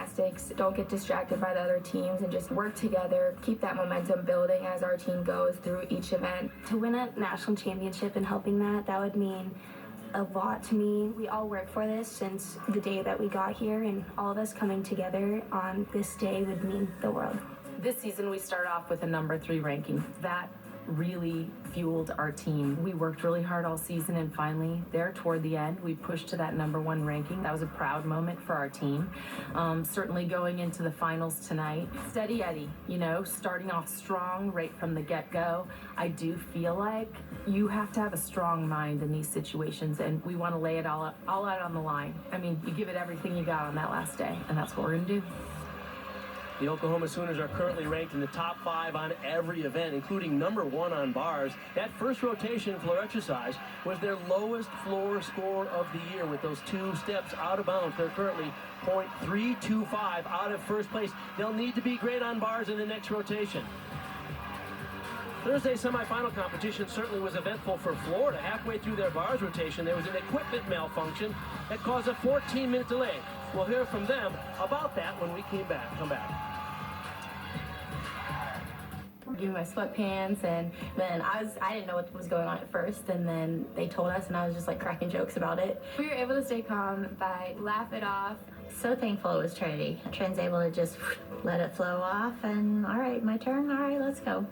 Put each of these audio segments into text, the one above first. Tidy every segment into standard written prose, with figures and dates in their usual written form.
gymnastics, don't get distracted by the other teams and just work together, keep that momentum building as our team goes through each event. To win a national championship and helping that would mean a lot to me. We all worked for this since the day that we got here, and all of us coming together on this day would mean the world. This season we start off with a number 3 ranking. That really fueled our team. We worked really hard all season, and finally there toward the end we pushed to that number 1 ranking. That was a proud moment for our team. Certainly going into the finals tonight, steady Eddie, you know, starting off strong right from the get-go. I do feel like you have to have a strong mind in these situations, and we want to lay it all out on the line. I mean, you give it everything you got on that last day, and that's what we're gonna do. The Oklahoma Sooners are currently ranked in the top 5 on every event, including number 1 on bars. That first rotation floor exercise was their lowest floor score of the year with those 2 steps out of bounds. They're currently .325 out of first place. They'll need to be great on bars in the next rotation. Thursday's semifinal competition certainly was eventful for Florida. Halfway through their bars rotation, there was an equipment malfunction that caused a 14-minute delay. We'll hear from them about that when we come back. Giving my sweatpants, and then I didn't know what was going on at first, and then they told us, and I was just like cracking jokes about it. We were able to stay calm by laugh it off. So thankful it was Trinity. Trin's able to just let it flow off, and all right, my turn, all right, let's go.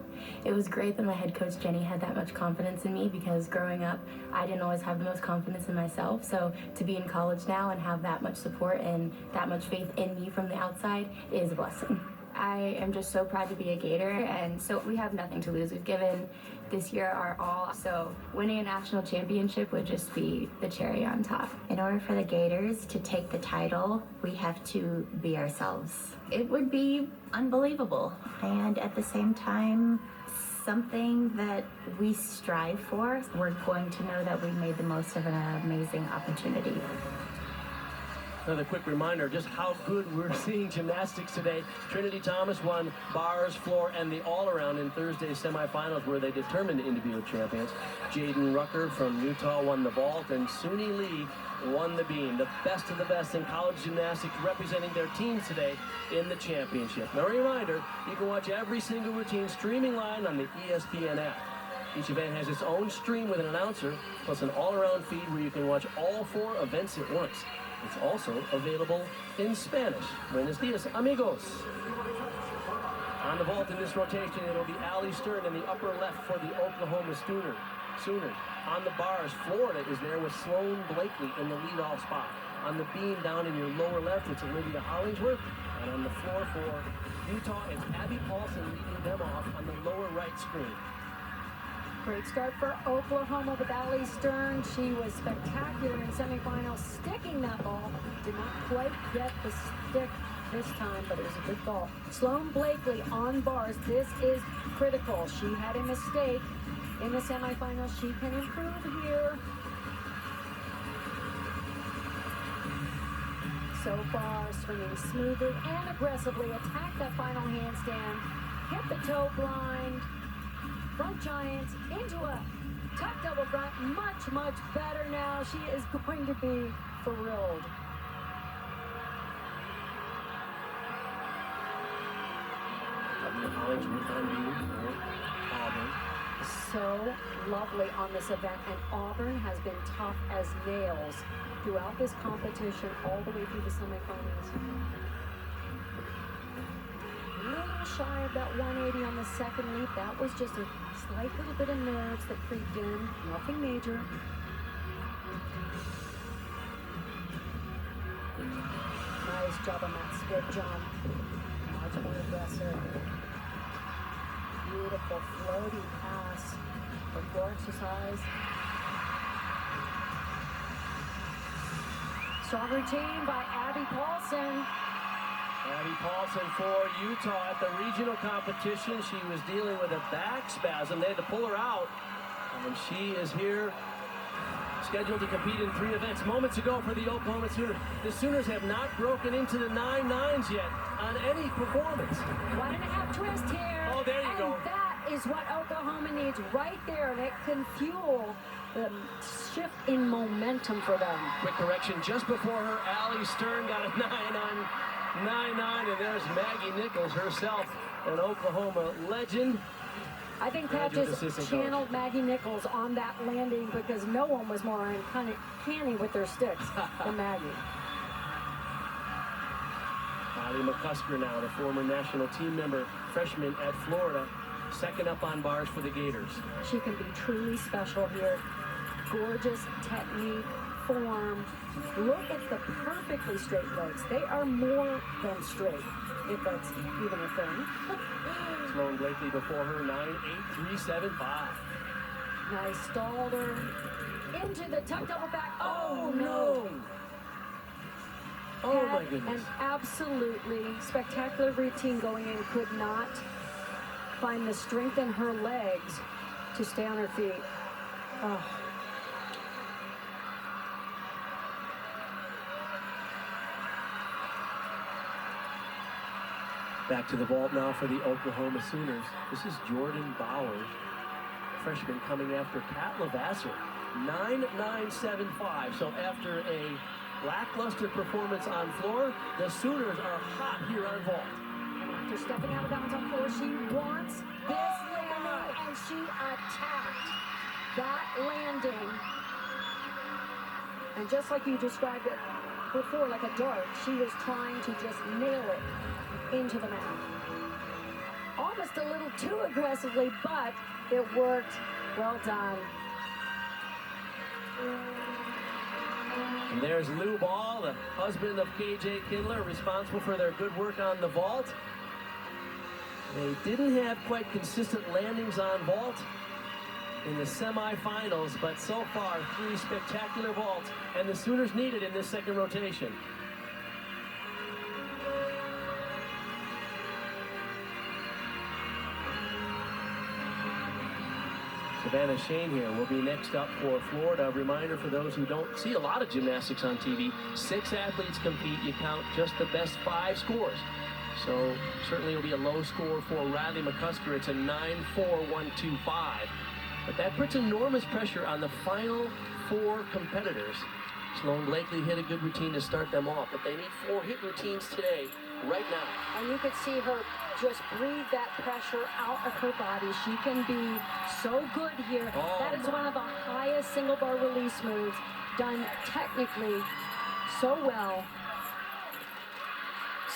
It was great that my head coach Jenny had that much confidence in me, because growing up I didn't always have the most confidence in myself. So to be in college now and have that much support and that much faith in me from the outside is a blessing. I am just so proud to be a Gator, and so we have nothing to lose. We've given this year our all, so winning a national championship would just be the cherry on top. In order for the Gators to take the title, we have to be ourselves. It would be unbelievable, and at the same time, something that we strive for. We're going to know that we made the most of an amazing opportunity. Another quick reminder just how good we're seeing gymnastics today. Trinity Thomas won bars, floor, and the all-around in Thursday's semifinals, where they determined the individual champions. Jaden Rucker from Utah won the vault, and Suni Lee won the beam. The best of the best in college gymnastics representing their teams today in the championship. Now, a reminder, you can watch every single routine streaming live on the ESPN app. Each event has its own stream with an announcer, plus an all-around feed where you can watch all 4 events at once. It's also available in Spanish. Buenos dias, amigos. On the vault in this rotation, it'll be Allie Stern in the upper left for the Oklahoma Sooners. On the bars, Florida is there with Sloan Blakely in the leadoff spot. On the beam down in your lower left, it's Olivia Hollingsworth. And on the floor for Utah, it's Abby Paulson leading them off on the lower right screen. Great start for Oklahoma with Allie Stern. She was spectacular in semifinals, sticking that ball. Did not quite get the stick this time, but it was a good ball. Sloan Blakely on bars. This is critical. She had a mistake in the semifinals. She can improve here. So far, swinging smoothly and aggressively. Attack that final handstand. Hit the toe blind. Front Giants into a tuck double front. Much, much better now. She is going to be thrilled. So lovely on this event, and Auburn has been tough as nails throughout this competition all the way through the semifinals. A little shy of that 180 on the second leap. That was just a slight little bit of nerves that creeped in. Nothing major. Nice job on that split jump. Much more aggressive. Beautiful floating pass for floor exercise. Strong routine by Abby Paulson. Abby Paulson for Utah at the regional competition. She was dealing with a back spasm. They had to pull her out. And she is here, scheduled to compete in 3 events. Moments ago for the Oklahoma Sooners. The Sooners have not broken into the 9-9s yet on any performance. 1.5 twist here. Oh, there you go. That is what Oklahoma needs right there, and it can fuel the shift in momentum for them. Quick correction, just before her, Allie Stern got a 9 on 9-9, and there's Maggie Nichols herself, an Oklahoma legend. I think that just channeled Maggie Nichols on that landing because no one was more uncanny with their sticks than Maggie. Riley McCusker now, the former national team member, freshman at Florida, second up on bars for the Gators. She can be truly special here. Gorgeous technique, form. Look at the perfectly straight legs. They are more than straight, if that's even a thing. Sloan Blakely before her, 9-8-3-7-5. Nice, stalled her into the tuck double back. Oh no! Oh my goodness. An absolutely spectacular routine going in. Could not find the strength in her legs to stay on her feet. Oh. Back to the vault now for the Oklahoma Sooners. This is Jordan Bowers, freshman, coming after Kat Lavasser. 9-9-7-5. So after a lackluster performance on floor, the Sooners are hot here on vault. After stepping out of bounds on floor, she wants this landing, and she attacked that landing. And just like you described it before, like a dart, she was trying to just nail it into the mat. Almost a little too aggressively, but it worked. Well done. And there's Lou Ball, the husband of KJ Kindler, responsible for their good work on the vault. They didn't have quite consistent landings on vault in the semifinals, but so far, 3 spectacular vaults, and the Sooners need it in this second rotation. Savannah Shane here will be next up for Florida. A reminder for those who don't see a lot of gymnastics on TV, 6 athletes compete. You count just the best 5 scores. So certainly it'll be a low score for Riley McCusker. It's a 9-4-1-2-5. But that puts enormous pressure on the final 4 competitors. Sloan Blakely hit a good routine to start them off, but they need 4 hit routines today, right now. And you could see her just breathe that pressure out of her body. She can be so good here. Oh, that is one of the highest single bar release moves, done technically so well.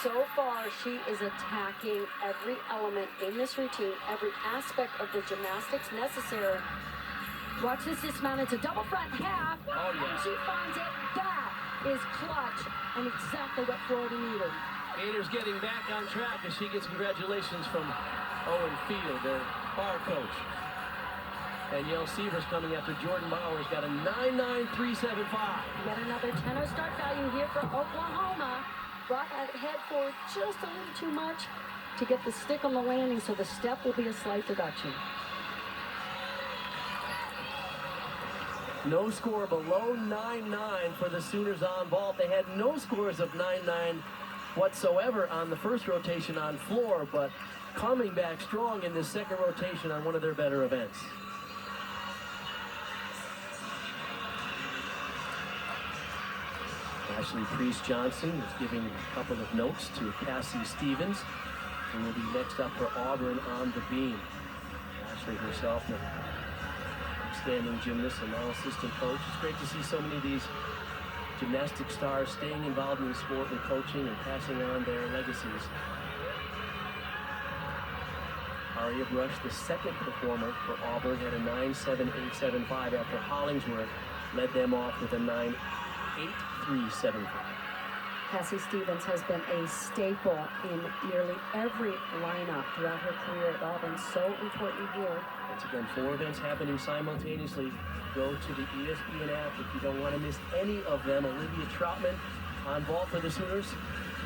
So far, she is attacking every element in this routine, every aspect of the gymnastics necessary. Watch this dismount. It's a double front half. Oh, yeah. And she finds it. That is clutch and exactly what Florida needed. Gators getting back on track as she gets congratulations from Owen Field, their bar coach. And Yale Sievers coming after Jordan Bowers, got a 9-9-3-7-5. Yet another 10-0 start value here for Oklahoma. Brought that head forward just a little too much to get the stick on the landing, so the step will be a slight deduction. No score below 9-9 for the Sooners on vault. They had no scores of 9-9 whatsoever on the first rotation on floor, but coming back strong in this second rotation on one of their better events. Ashley Priest-Johnson is giving a couple of notes to Cassie Stevens, who will be next up for Auburn on the beam. Ashley herself, an outstanding gymnast and now assistant coach. It's great to see so many of these gymnastic stars staying involved in the sport and coaching and passing on their legacies. Aria Brush, the second performer for Auburn, had a 9-7-8-7-5 after Hollingsworth led them off with a 9-8-3-7-5. Cassie Stevens has been a staple in nearly every lineup throughout her career at Auburn. So important here. Once again, 4 events happening simultaneously. Go to the ESPN app if you don't want to miss any of them. Olivia Troutman on vault for the Sooners.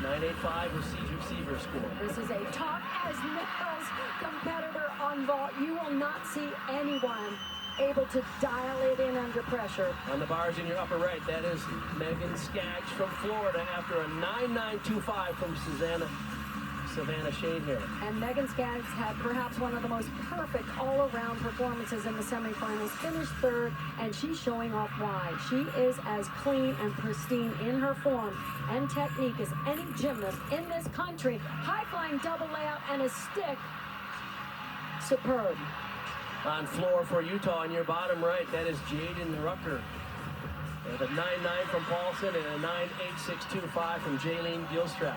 9.85 was Cedric Seaver's score. This is a top as nails competitor on vault. You will not see anyone able to dial it in under pressure. On the bars in your upper right, that is Megan Skaggs from Florida after a 9.925 from Savannah Shade here. And Megan Skaggs had perhaps one of the most perfect all-around performances in the semifinals, finished third, and she's showing off why. She is as clean and pristine in her form and technique as any gymnast in this country. High-flying double layout and a stick. Superb. On floor for Utah in your bottom right, that is Jaden Rucker. With a 9.9 from Paulson and a 9.8625 from Jaylene Gilstrap.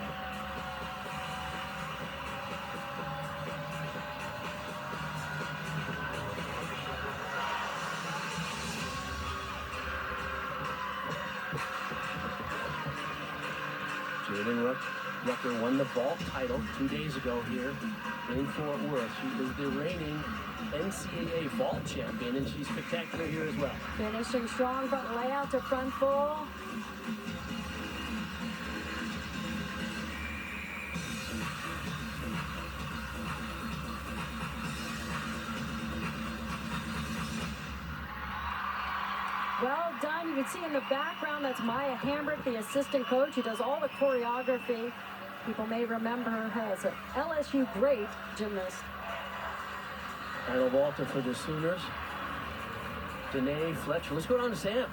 Jaden Rucker won the vault title 2 days ago here in Fort Worth. She is the reigning NCAA vault champion, and she's spectacular here as well. Finishing strong, front layout to front full. Well done. You can see in the background, that's Maya Hambrick, the assistant coach who does all the choreography. People may remember her as an LSU great gymnast. Final vaulter for the Sooners, Danae Fletcher. Let's go down to Sam.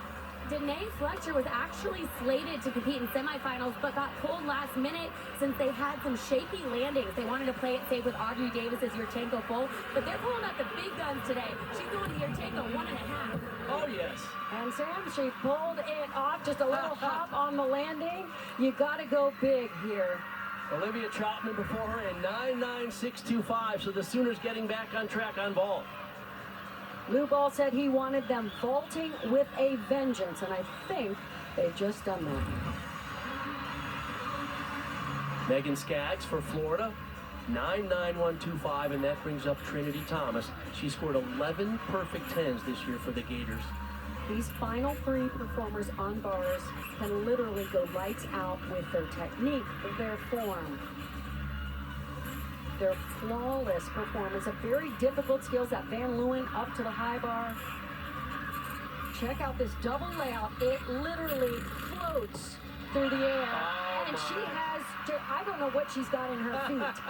Danae Fletcher was actually slated to compete in semifinals, but got pulled last minute since they had some shaky landings. They wanted to play it safe with Audrey Davis's Yurchenko full, but they're pulling out the big guns today. She's going to Yurchenko 1.5. Oh, yes. And Sam, she pulled it off, just a little hop on the landing. You got to go big here. Olivia Chopman before her in 9.9625, so the Sooners getting back on track on vault. Lou Ball said he wanted them vaulting with a vengeance, and I think they've just done that. Megan Skaggs for Florida, 9.9125, and that brings up Trinity Thomas. She scored 11 perfect 10s this year for the Gators. These final three performers on bars can literally go lights out with their technique, their form, their flawless performance of very difficult skills. That Van Leeuwen up to the high bar. Check out this double layout. It literally floats through the air. And she has, I don't know what she's got in her feet.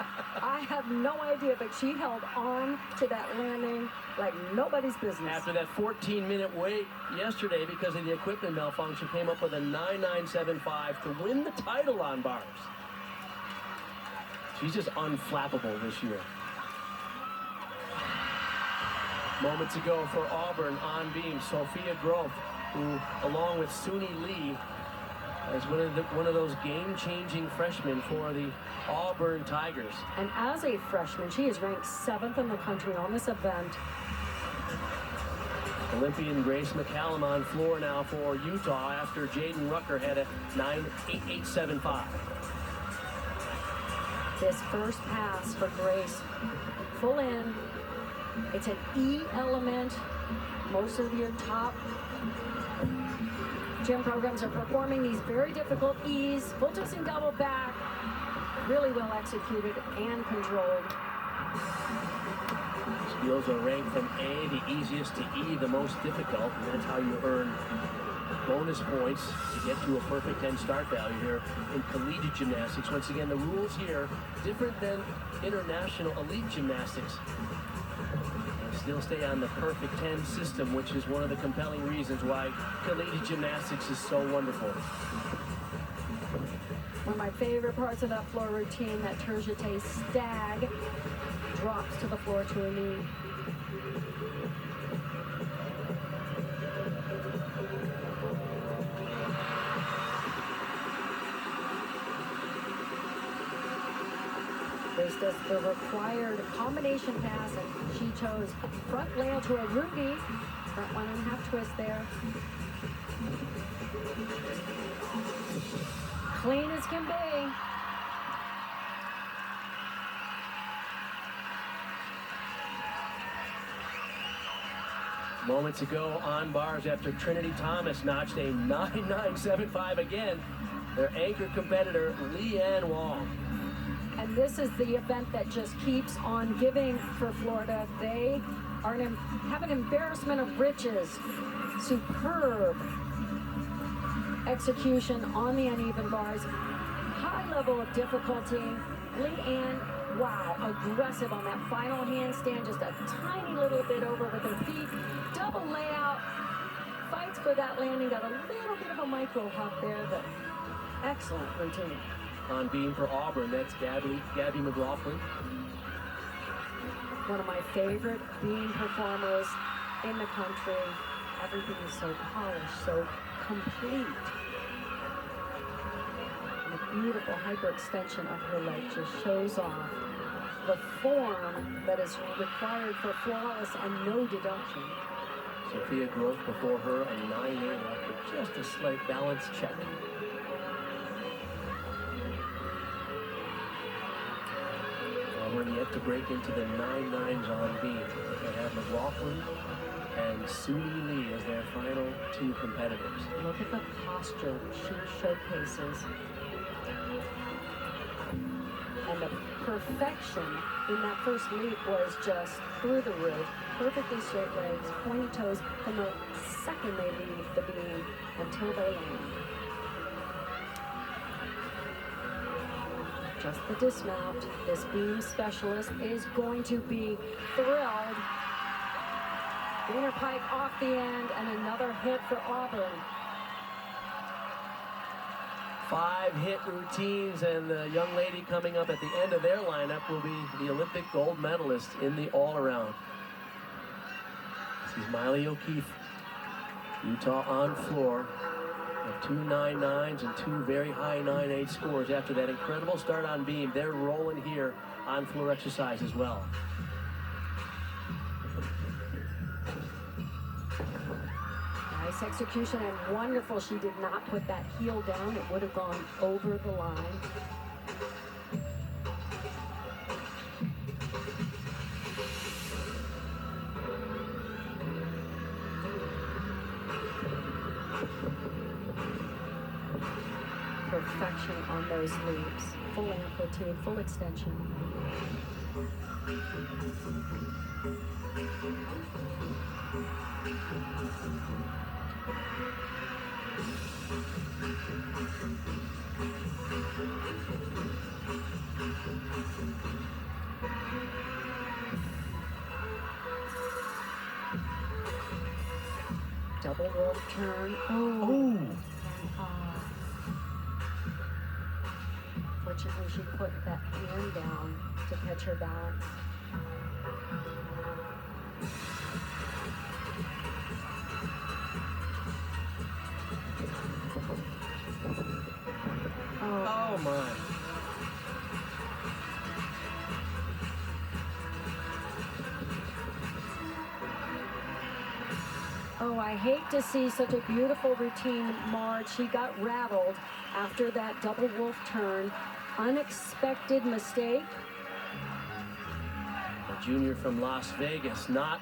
I have no idea, but she held on to that landing like nobody's business. After that 14-minute wait yesterday because of the equipment malfunction, came up with a 9.975 to win the title on bars. She's just unflappable this year. Moments ago for Auburn on beam, Sophia Groth, who, along with Suni Lee, is one of those game-changing freshmen for the Auburn Tigers. And as a freshman, she is ranked 7th in the country on this event. Olympian Grace McCallum on floor now for Utah after Jaden Rucker had a 9.8875. This first pass for Grace, full in. It's an E element. Most of your top gym programs are performing these very difficult E's, full twisting double back, really well executed and controlled. Skills are ranked from A, the easiest, to E, the most difficult, and that's how you earn bonus points to get to a perfect 10 start value here in collegiate gymnastics. Once again, the rules here different than international elite gymnastics. Still stay on the perfect 10 system, which is one of the compelling reasons why collegiate gymnastics is so wonderful. One of my favorite parts of that floor routine, that Terjete stag drops to the floor to a knee. Grace does the required combination pass, and she chose front layout to a Ruby. Front 1.5 twist there. Clean as can be. Moments ago on bars after Trinity Thomas notched a 9.975 again, their anchor competitor, Leanne Wong. And this is the event that just keeps on giving for Florida. They are have an embarrassment of riches. Superb execution on the uneven bars. High level of difficulty. Leanne, wow, aggressive on that final handstand, just a tiny little bit over with her feet. Double layout, fights for that landing, got a little bit of a micro hop there, but excellent routine. On beam for Auburn, that's Gabby McLaughlin. One of my favorite beam performers in the country. Everything is so polished, so complete. And the beautiful hyperextension of her leg just shows off the form that is required for flawless and no deduction. Sophia Groth before her, a 9-8 after just a slight balance check. Auburn yet to break into the 9-9s on beam. They have McLaughlin and Suni Lee as their final two competitors. Look at the posture she showcases. And the perfection in that first leap was just through the roof. Perfectly straight legs, pointy toes from the second they leave the beam until they land. Just the dismount. This beam specialist is going to be thrilled. Gainer pike off the end and another hit for Auburn. 5 hit routines, and the young lady coming up at the end of their lineup will be the Olympic gold medalist in the all-around. This is Miley O'Keefe, Utah on floor, of 2 9-9s and 2 very high 9-8 scores after that incredible start on beam. They're rolling here on floor exercise as well. Nice execution and wonderful. She did not put that heel down. It would have gone over the line. Perfection on those leaps. Full amplitude, full extension. Double rope turn. Oh. Fortunately, she put that hand down to catch her balance. Oh my. Oh, I hate to see such a beautiful routine marred. She got rattled after that double wolf turn. Unexpected mistake. A junior from Las Vegas, not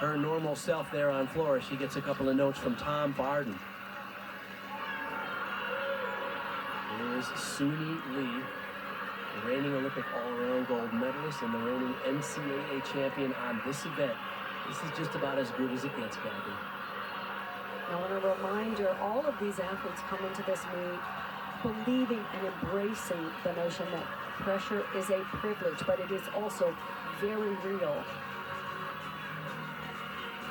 her normal self there on floor. She gets a couple of notes from Tom Barden. Here is Suni Lee, the reigning Olympic all-around gold medalist and the reigning NCAA champion on this event. This is just about as good as it gets, Gabby. Now, and a reminder, all of these athletes come into this meet believing and embracing the notion that pressure is a privilege, but it is also very real.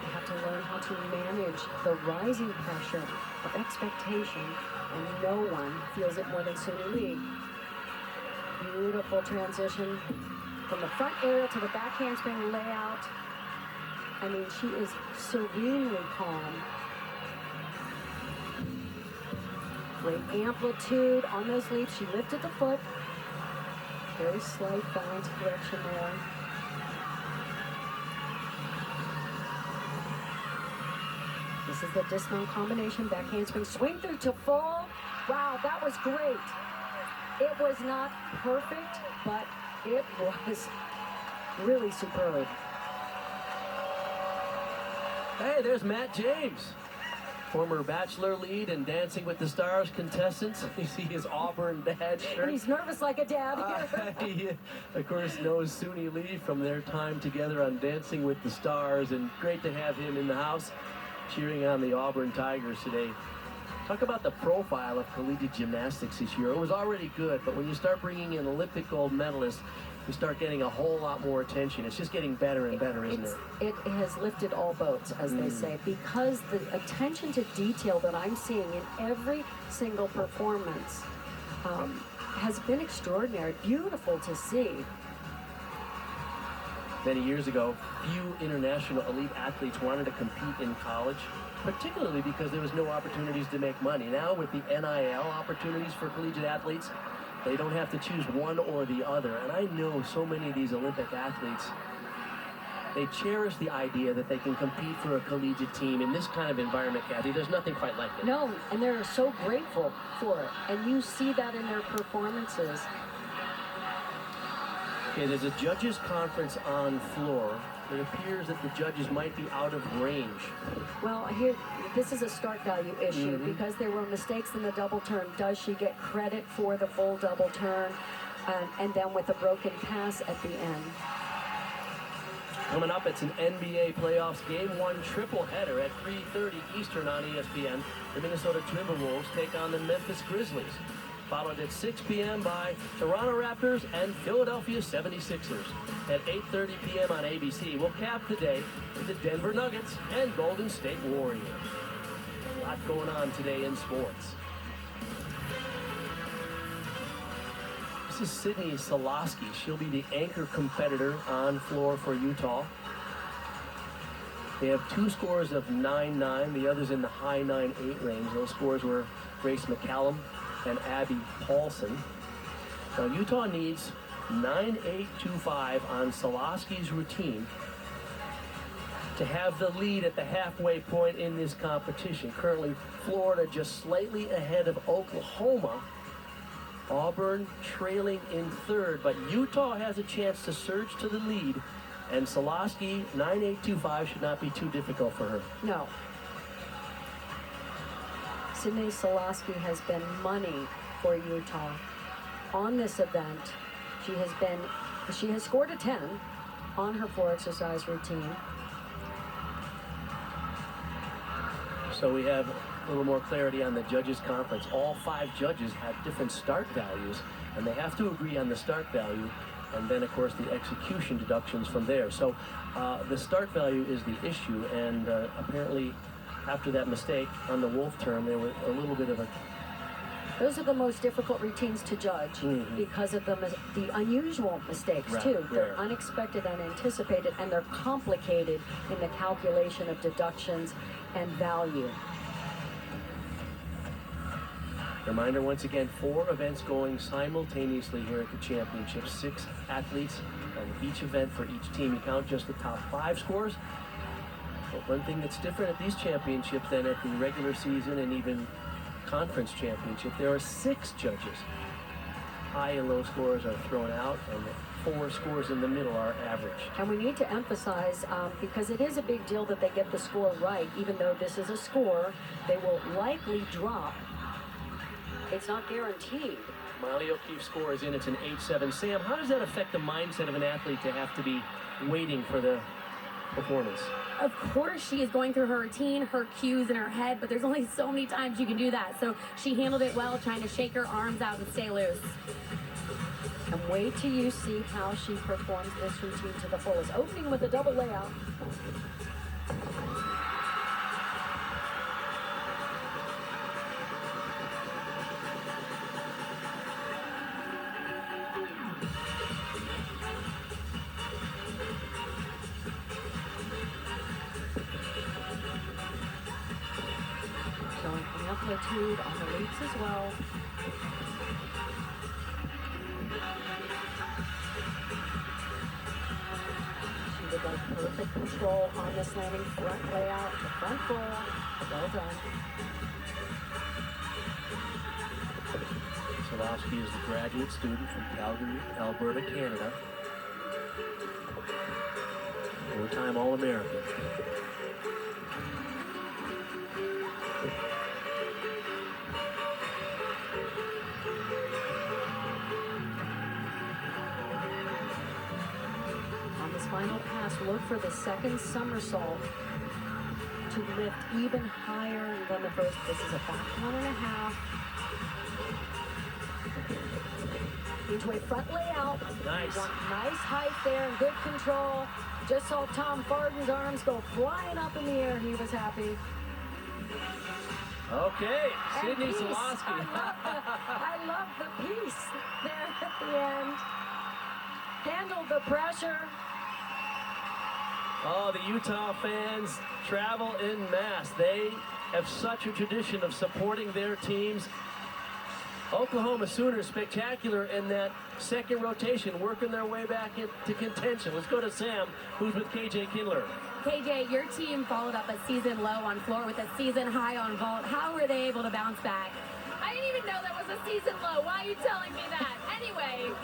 You have to learn how to manage the rising pressure of expectation, and no one feels it more than Suni Lee. Beautiful transition from the front aerial to the back handspring layout. I mean, she is serenely calm. Great amplitude on those leaps. She lifted the foot. Very slight balance correction there. This is the dismount combination, back handspring, swing through to full. Wow, that was great. It was not perfect, but it was really superb. Hey, there's Matt James, former Bachelor lead and Dancing with the Stars contestant. You see his Auburn dad shirt. And he's nervous like a dad here. He, of course, knows Suni Lee from their time together on Dancing with the Stars, and great to have him in the house cheering on the Auburn Tigers today. Talk about the profile of collegiate gymnastics this year. It was already good, but when you start bringing in Olympic gold medalists, you start getting a whole lot more attention. It's just getting better and better, isn't it? It has lifted all boats, as they say, because the attention to detail that I'm seeing in every single performance has been extraordinary. Beautiful to see. Many years ago, few international elite athletes wanted to compete in college, particularly because there was no opportunities to make money. Now with the NIL opportunities for collegiate athletes, they don't have to choose one or the other. And I know so many of these Olympic athletes, they cherish the idea that they can compete for a collegiate team in this kind of environment, Kathy. There's nothing quite like it. No, and they're so grateful for it. And you see that in their performances. Okay, there's a judges conference on floor. It appears that the judges might be out of range. Well, here, this is a start value issue because there were mistakes in the double turn. Does she get credit for the full double turn? And then with a broken pass at the end. Coming up, it's an NBA playoffs game 1 triple header at 3:30 Eastern on ESPN. The Minnesota Timberwolves take on the Memphis Grizzlies. Followed at 6 p.m. by Toronto Raptors and Philadelphia 76ers. At 8:30 p.m. on ABC, we'll cap the day with the Denver Nuggets and Golden State Warriors. A lot going on today in sports. This is Sydney Solosky. She'll be the anchor competitor on floor for Utah. They have 2 scores of 9-9, the others in the high 9-8 range. Those scores were Grace McCallum and Abby Paulson. Now Utah needs 9-8-2-5 on Solosky's routine to have the lead at the halfway point in this competition. Currently, Florida just slightly ahead of Oklahoma. Auburn trailing in 3rd, but Utah has a chance to surge to the lead, and Solosky 9-8-2-5 should not be too difficult for her. No. Sydney Solosky has been money for Utah. On this event, she has scored a 10 on her floor exercise routine. So we have a little more clarity on the judges conference. All 5 judges have different start values, and they have to agree on the start value, and then of course the execution deductions from there. So the start value is the issue, and apparently after that mistake on the Wolf term, there was a little bit of a... Those are the most difficult routines to judge because of the unusual mistakes, too. They're unexpected, unanticipated, and they're complicated in the calculation of deductions and value. Reminder once again, 4 events going simultaneously here at the championship. 6 athletes on each event for each team. You count just the top 5 scores. But one thing that's different at these championships than at the regular season and even conference championship, there are 6 judges. High and low scores are thrown out, and the 4 scores in the middle are average. And we need to emphasize, because it is a big deal that they get the score right, even though this is a score, they will likely drop. It's not guaranteed. Miley O'Keefe's score is in, it's an 8-7. Sam, how does that affect the mindset of an athlete to have to be waiting for the performance? Of course she is going through her routine, her cues in her head, but there's only so many times you can do that. So she handled it well, trying to shake her arms out and stay loose. And wait till you see how she performs this routine to the fullest. Opening with a double layout. Amplitude on the leaps as well. She did like perfect control on this landing front layout, the front full. Well done. Solosky is the graduate student from Calgary, Alberta, Canada. 4-time All-American. Final pass, look for the second somersault to lift even higher than the first. This is a back 1.5. Into a front layout. Nice. Nice height there and good control. Just saw Tom Farden's arms go flying up in the air. He was happy. Okay, Sydney Peace. Soloski. I love the piece there at the end. Handled the pressure. Oh, the Utah fans travel en masse. They have such a tradition of supporting their teams. Oklahoma Sooners spectacular in that second rotation, working their way back into contention. Let's go to Sam, who's with KJ Kindler. KJ, your team followed up a season low on floor with a season high on vault. How were they able to bounce back? I didn't even know that was a season low. Why are you telling me that? Anyway,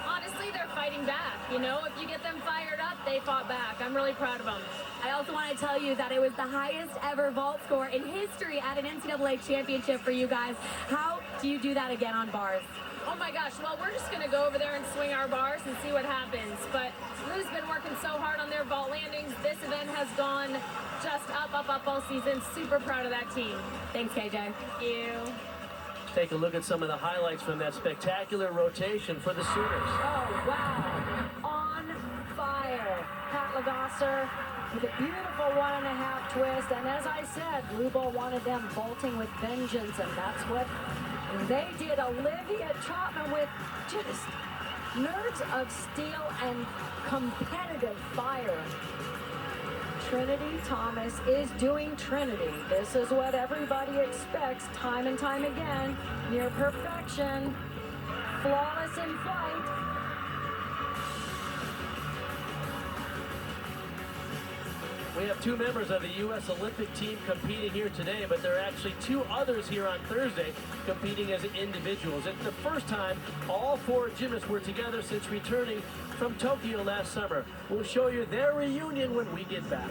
honestly, they're fighting back. You know, if you get them fired up, they fought back. I'm really proud of them. I also want to tell you that it was the highest ever vault score in history at an NCAA championship for you guys. How do you do that again on bars? Oh my gosh, well, we're just going to go over there and swing our bars and see what happens. But Lou's been working so hard on their vault landings. This event has gone just up all season. Super proud of that team. Thanks, KJ. Thank you. Take a look at some of the highlights from that spectacular rotation for the Sooners. Oh, wow. On fire. Pat Lagasser with a beautiful 1.5 twist. And as I said, Blue Ball wanted them vaulting with vengeance, and that's what they did. Olivia Trotman with just nerves of steel and competitive fire. Trinity Thomas is doing Trinity. This is what everybody expects time and time again. Near perfection. Flawless in flight. We have two members of the U.S. Olympic team competing here today, but there are actually two others here on Thursday competing as individuals. It's the first time all four gymnasts were together since returning from Tokyo last summer. We'll show you their reunion when we get back.